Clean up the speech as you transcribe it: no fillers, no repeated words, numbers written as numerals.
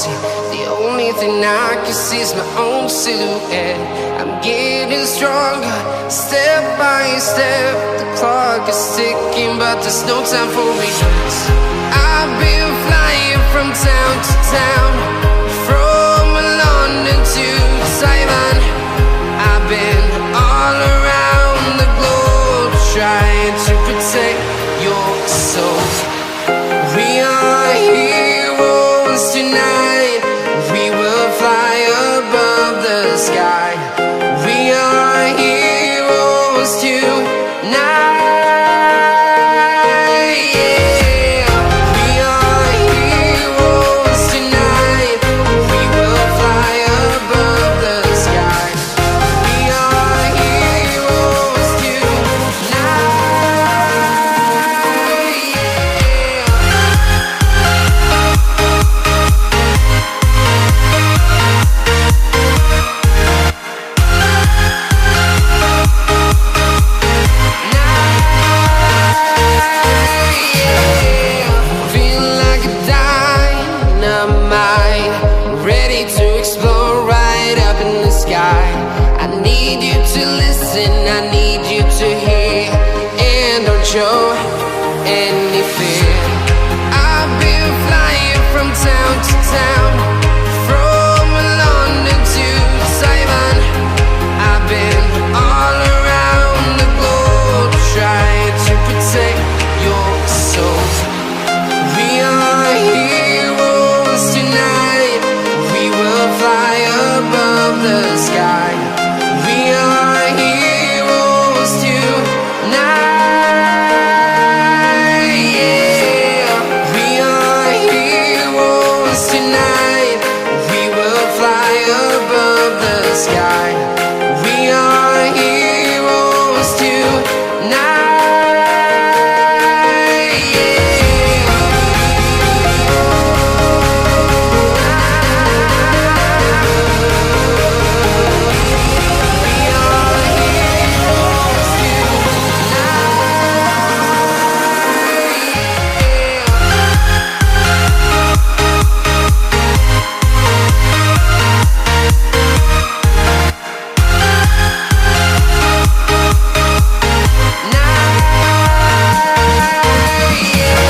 see. The only thing I can see is my own silhouette. I'm getting stronger, step by step. The clock is ticking, but there's no time for regrets. I've been flying from town to town, from London to Taiwan. I've been all around the globe, trying to protect your soul. We are heroes tonight. We will fly above the sky. We are heroes tonight. Ready to explore right up in the sky. I need you to listen. I